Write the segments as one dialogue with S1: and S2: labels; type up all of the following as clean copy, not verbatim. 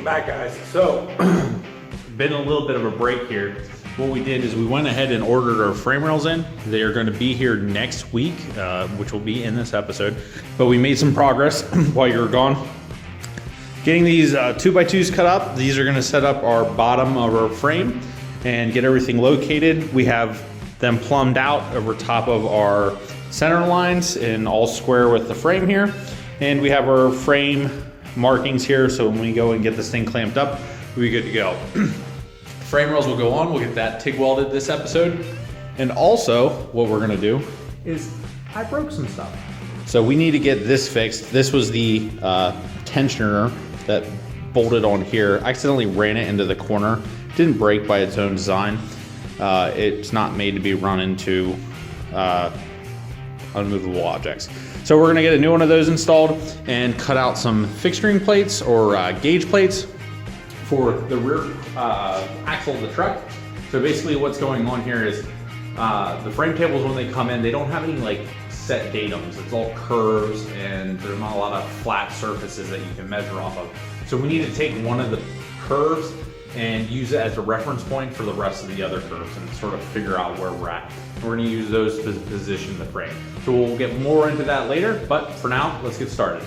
S1: back, guys. So, been a little bit of a break here. What we did is we went ahead and ordered our frame rails in. They are going to be here next week, which will be in this episode. But we made some progress while you were gone. Getting these 2x2s cut up. These are going to set up our bottom of our frame and get everything located. We have them plumbed out over top of our center lines and all square with the frame here. And we have our frame markings here, so when we go and get this thing clamped up, we'll be good to go. Frame rails will go on. We'll get that TIG welded this episode. And also, what we're gonna do is I broke some stuff. So we need to get this fixed. This was the tensioner that bolted on here. I accidentally ran it into the corner. Didn't break by its own design. It's not made to be run into unmovable objects. So we're gonna get a new one of those installed and cut out some fixturing plates or gauge plates for the rear axle of the truck. So basically what's going on here is the frame tables, when they come in, they don't have any like set datums. It's all curves and there's not a lot of flat surfaces that you can measure off of. So we need to take one of the curves and use it as a reference point for the rest of the other curves and sort of figure out where we're at. We're gonna use those to position the frame. So we'll get more into that later, but for now, let's get started.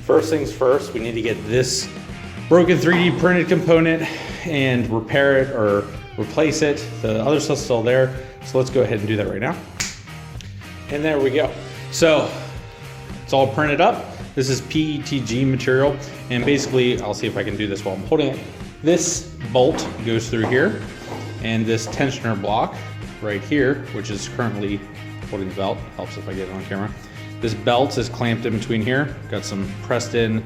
S1: First things first, we need to get this broken 3D printed component and repair it or replace it. The other stuff's still there, so let's go ahead and do that right now. And there we go. So it's all printed up. This is PETG material, and basically, I'll see if I can do this while I'm holding it. This bolt goes through here, and this tensioner block right here, which is currently holding the belt, helps if I get it on camera. This belt is clamped in between here. Got some pressed in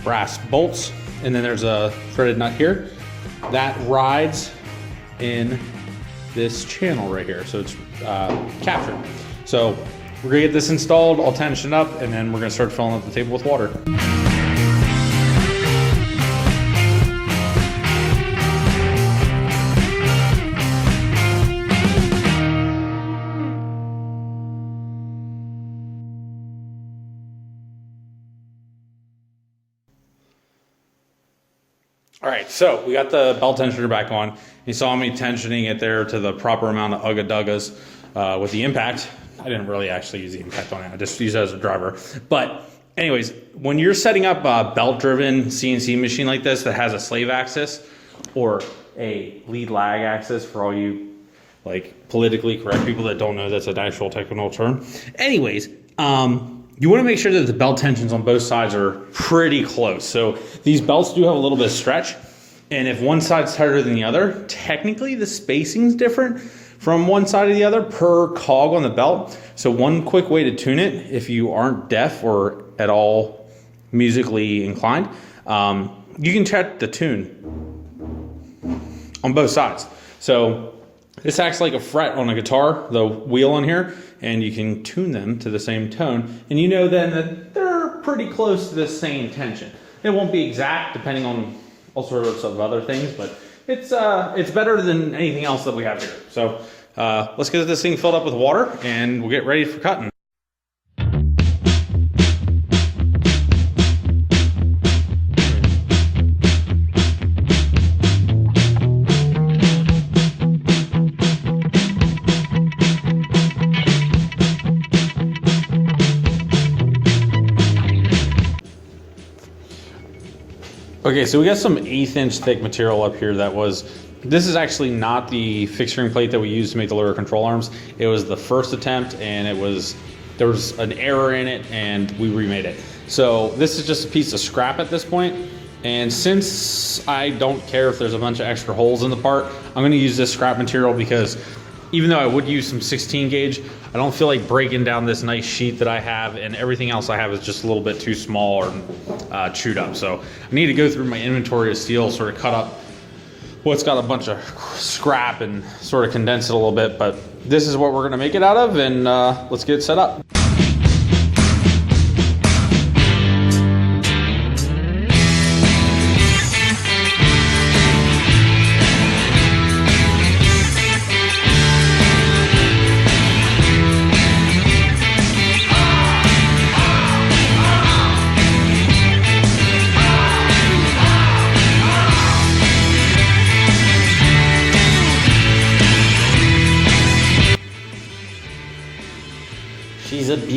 S1: brass bolts, and then there's a threaded nut here. That rides in this channel right here, so it's captured. So we're gonna get this installed, I'll tension it up, and then we're gonna start filling up the table with water. All right, so we got the belt tensioner back on. You saw me tensioning it there to the proper amount of ugga-duggas with the impact. I didn't really actually use the impact on it. I just used it as a driver. But anyways, when you're setting up a belt-driven CNC machine like this that has a slave axis or a lead lag axis for all you like politically correct people that don't know that's an actual technical term. Anyways, you want to make sure that the belt tensions on both sides are pretty close. So these belts do have a little bit of stretch, and if one side's tighter than the other, technically the spacing's different from one side to the other per cog on the belt. So one quick way to tune it, if you aren't deaf or at all musically inclined, you can check the tune on both sides. So this acts like a fret on a guitar, the wheel on here, and you can tune them to the same tone, and you know then that they're pretty close to the same tension. It won't be exact depending on all sorts of other things, but it's better than anything else that we have here. So let's get this thing filled up with water and we'll get ready for cutting. Okay, so we got some 1/8 inch thick material up here this is actually not the fixturing plate that we used to make the lower control arms. It was the first attempt and there was an error in it and we remade it. So this is just a piece of scrap at this point. And since I don't care if there's a bunch of extra holes in the part, I'm gonna use this scrap material because even though I would use some 16 gauge, I don't feel like breaking down this nice sheet that I have, and everything else I have is just a little bit too small or chewed up. So I need to go through my inventory of steel, sort of cut up what's got a bunch of scrap and sort of condense it a little bit. But this is what we're gonna make it out of, and let's get it set up.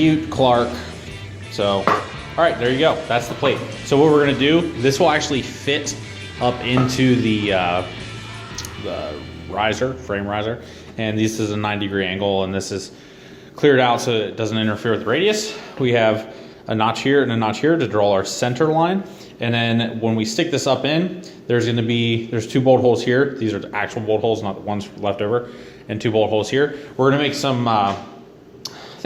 S1: Butte, Clark. So, all right, there you go. That's the plate. So what we're gonna do, this will actually fit up into the riser, frame riser. And this is a 90-degree angle, and this is cleared out so it doesn't interfere with the radius. We have a notch here and a notch here to draw our center line. And then when we stick this up in, there's 2 bolt holes here. These are the actual bolt holes, not the ones left over, and 2 bolt holes here. We're gonna make some, I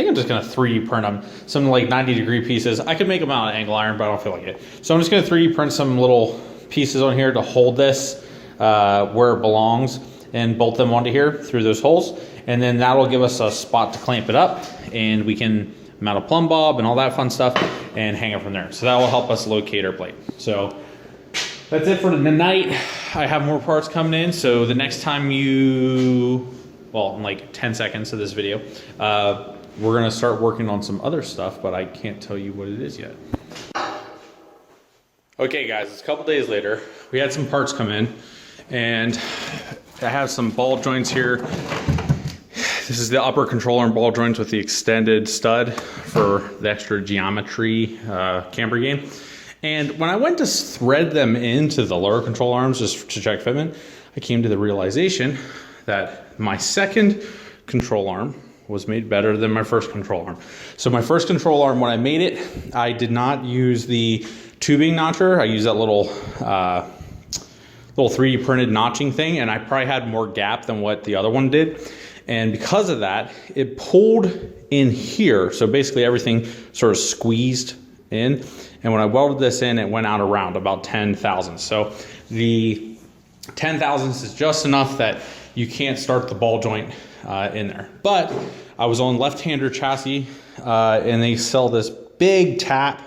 S1: think I'm just gonna 3D print them, some like 90-degree pieces. I could make them out of angle iron, but I don't feel like it. So I'm just gonna 3D print some little pieces on here to hold this where it belongs and bolt them onto here through those holes. And then that'll give us a spot to clamp it up, and we can mount a plumb bob and all that fun stuff and hang it from there. So that will help us locate our plate. So that's it for tonight. I have more parts coming in. So the next time in like 10 seconds of this video, we're gonna start working on some other stuff, but I can't tell you what it is yet. Okay guys, it's a couple days later. We had some parts come in, and I have some ball joints here. This is the upper control arm ball joints with the extended stud for the extra geometry camber gain. And when I went to thread them into the lower control arms just to check fitment, I came to the realization that my second control arm was made better than my first control arm. So my first control arm, when I made it, I did not use the tubing notcher. I used that little 3D printed notching thing, and I probably had more gap than what the other one did. And because of that, it pulled in here. So basically everything sort of squeezed in. And when I welded this in, it went out around about 10 thousandths. So the 10 thousandths is just enough that you can't start the ball joint in there. But I was on left-hander chassis, and they sell this big tap,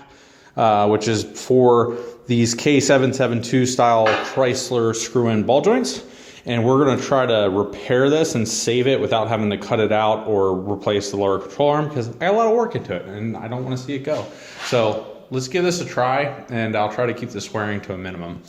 S1: which is for these K772 style Chrysler screw-in ball joints. And we're gonna try to repair this and save it without having to cut it out or replace the lower control arm, because I got a lot of work into it and I don't wanna see it go. So let's give this a try, and I'll try to keep the swearing to a minimum.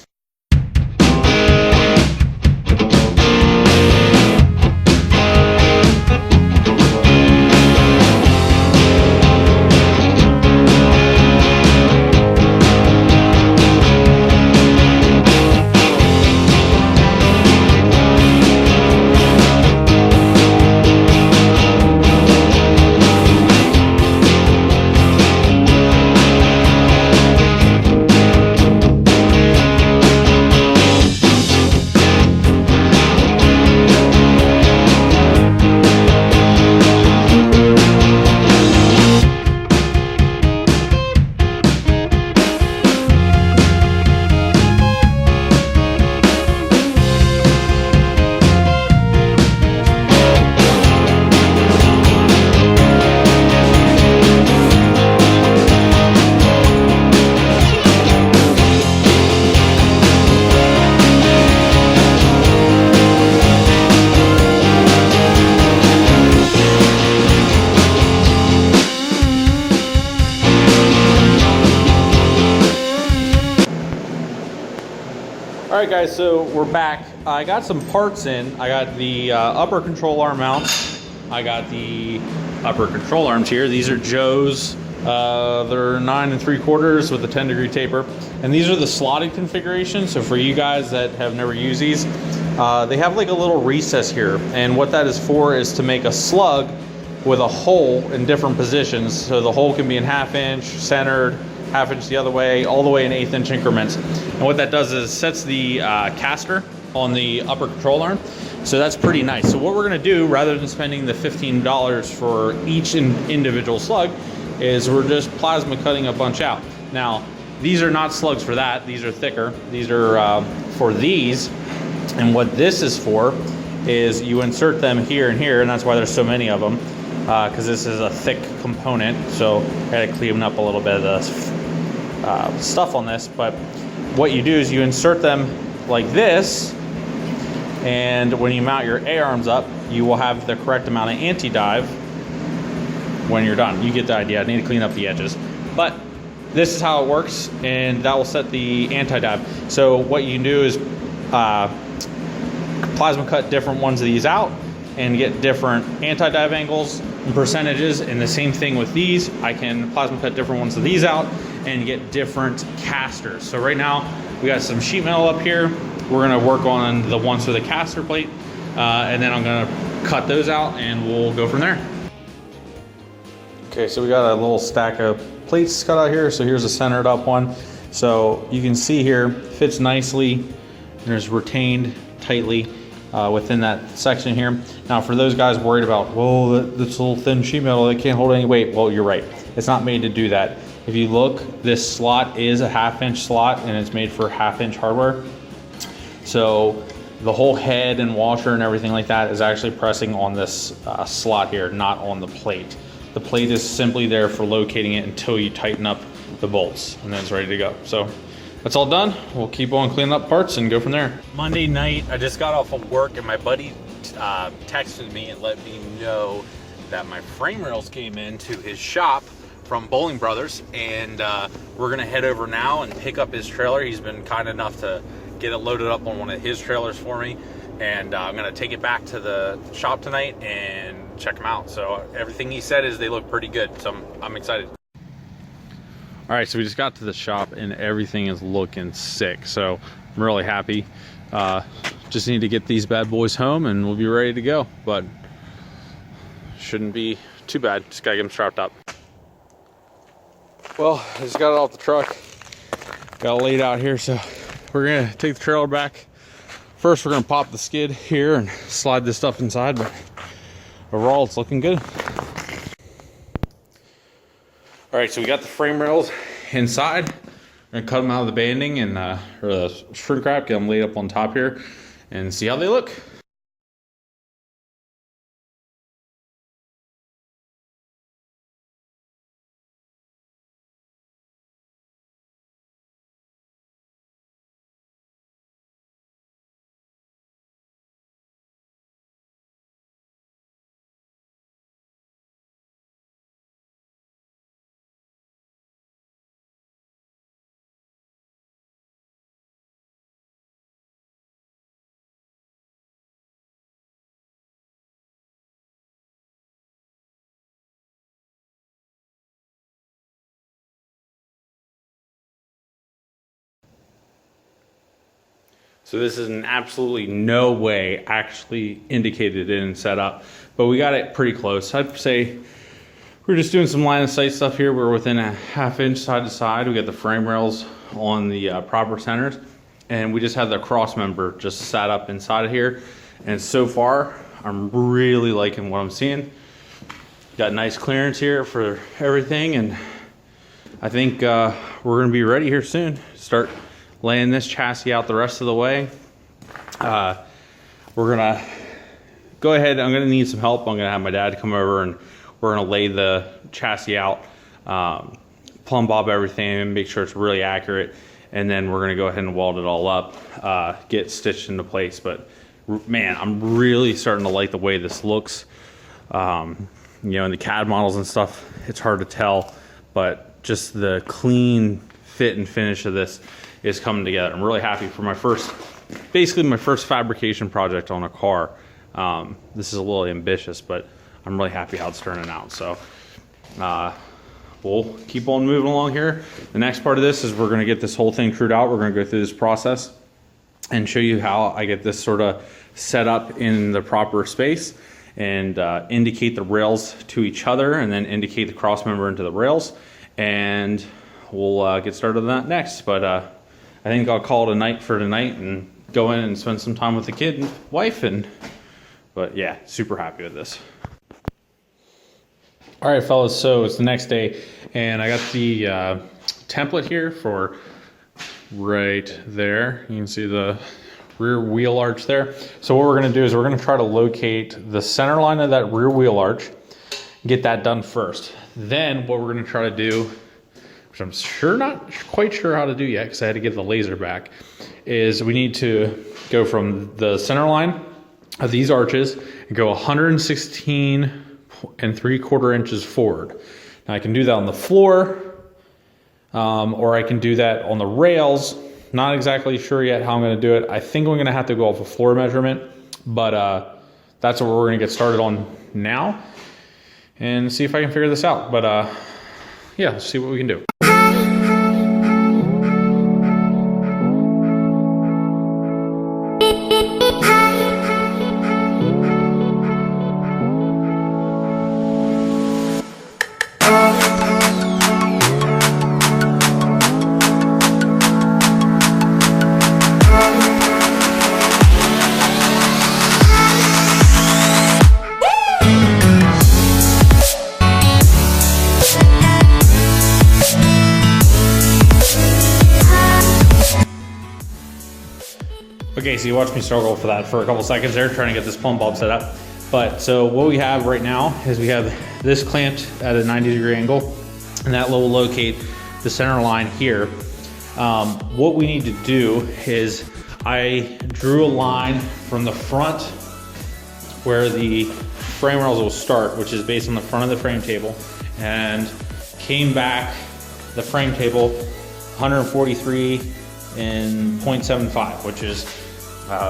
S1: Alright guys, so we're back. I got some parts in. I got the upper control arm mounts. I got the upper control arms here. These are Joe's. They're 9 3/4 with a 10-degree taper. And these are the slotted configuration. So for you guys that have never used these, they have like a little recess here. And what that is for is to make a slug with a hole in different positions. So the hole can be in 1/2 inch, centered, 1/2 inch the other way, all the way in 1/8 inch increments. And what that does is sets the caster on the upper control arm. So that's pretty nice. So what we're gonna do, rather than spending the $15 for each individual slug, is we're just plasma cutting a bunch out. Now, these are not slugs for that. These are thicker. These are for these. And what this is for is you insert them here and here, and that's why there's so many of them, because this is a thick component. So I gotta clean up a little bit of the stuff on this. But what you do is you insert them like this, and when you mount your A-arms up, you will have the correct amount of anti-dive when you're done. You get the idea. I need to clean up the edges. But this is how it works, and that will set the anti-dive. So what you can do is plasma cut different ones of these out and get different anti-dive angles percentages. And the same thing with these. I can plasma cut different ones of these out and get different casters. So right now we got some sheet metal up here. We're gonna work on the ones for the caster plate, and then I'm gonna cut those out and we'll go from there. Okay, so we got a little stack of plates cut out here. So here's a centered up one. So you can see here, fits nicely. There's retained tightly within that section here. Now for those guys worried about, whoa, this little thin sheet metal, it can't hold any weight. Well, you're right. It's not made to do that. If you look, this slot is a 1/2 inch slot and it's made for 1/2 inch hardware. So the whole head and washer and everything like that is actually pressing on this slot here, not on the plate. The plate is simply there for locating it until you tighten up the bolts, and then it's ready to go. So that's all done. We'll keep on cleaning up parts and go from there. Monday night, I just got off of work and my buddy texted me and let me know that my frame rails came into his shop from Bowling Brothers, and we're gonna head over now and pick up his trailer. He's been kind enough to get it loaded up on one of his trailers for me, and I'm gonna take it back to the shop tonight and check them out. So everything he said is they look pretty good, so I'm excited. All right, so we just got to the shop and everything is looking sick, so I'm really happy. Just need to get these bad boys home and we'll be ready to go, but shouldn't be too bad. Just gotta get them strapped up. Well, I just got it off the truck, got it laid out here, so we're gonna take the trailer back. First, we're gonna pop the skid here and slide this stuff inside, but overall, it's looking good. All right, so we got the frame rails inside. We're gonna cut them out of the banding and or the shrink wrap, get them laid up on top here, and see how they look. So this is in absolutely no way actually indicated and set up, but we got it pretty close. I'd say we're just doing some line of sight stuff here. We're within a 1/2 inch side to side. We got the frame rails on the proper centers, and we just have the cross member just sat up inside of here. And so far, I'm really liking what I'm seeing. Got nice clearance here for everything, and I think we're gonna be ready here soon. Start laying this chassis out the rest of the way. We're gonna go ahead. I'm gonna need some help. I'm gonna have my dad come over and we're gonna lay the chassis out, plumb bob everything and make sure it's really accurate. And then we're gonna go ahead and weld it all up, get stitched into place. But man, I'm really starting to like the way this looks. You know, in the CAD models and stuff, it's hard to tell, but just the clean fit and finish of this is coming together. I'm really happy for my basically my first fabrication project on a car. This is a little ambitious, but I'm really happy how it's turning out. So we'll keep on moving along here. The next part of this is we're gonna get this whole thing crewed out. We're gonna go through this process and show you how I get this sort of set up in the proper space and indicate the rails to each other and then indicate the cross member into the rails. And we'll get started on that next. But I think I'll call it a night for tonight and go in and spend some time with the kid and wife. But yeah, super happy with this. All right, fellas, so it's the next day and I got the template here for right there. You can see the rear wheel arch there. So what we're gonna do is we're gonna try to locate the center line of that rear wheel arch, get that done first. Then what we're gonna try to do, which I'm not quite sure how to do yet because I had to get the laser back, is we need to go from the center line of these arches and go 116 3/4 inches forward. Now I can do that on the floor, or I can do that on the rails. Not exactly sure yet how I'm gonna do it. I think I'm gonna have to go off a floor measurement, but that's what we're gonna get started on now. and see if I can figure this out. But yeah, let's see what we can do. Okay, so you watched me struggle for that for a couple seconds there, trying to get this plumb bob set up. But so what we have right now is we have this clamped at a 90-degree angle, and that will locate the center line here. What we need to do is I drew a line from the front where the frame rails will start, which is based on the front of the frame table, and came back the frame table 143 in 0.75, which is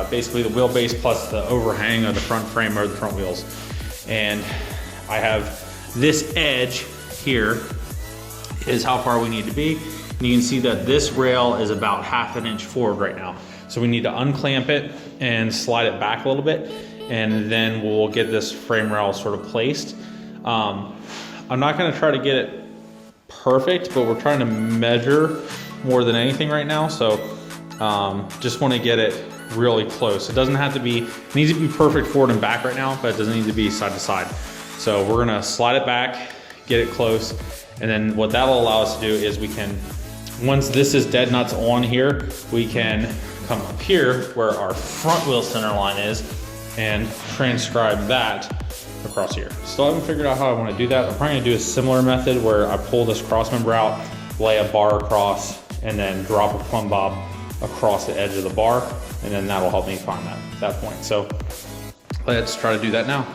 S1: basically the wheelbase plus the overhang of the front frame or the front wheels. And I have this edge here is how far we need to be. And you can see that this rail is about ½ an inch forward right now. So we need to unclamp it and slide it back a little bit, and then we'll get this frame rail sort of placed. I'm not gonna try to get it perfect, but we're trying to measure more than anything right now. So just wanna get it really close. It doesn't have to be, it needs to be perfect forward and back right now, but it doesn't need to be side to side. So we're gonna slide it back, get it close, and then what that'll allow us to do is we can, once this is dead nuts on here, we can come up here where our front wheel center line is and transcribe that across here. Still haven't figured out how I want to do that. I'm probably gonna do a similar method where I pull this cross member out, lay a bar across, and then drop a plumb bob across the edge of the bar, and then that'll help me find that at that point. So let's try to do that now.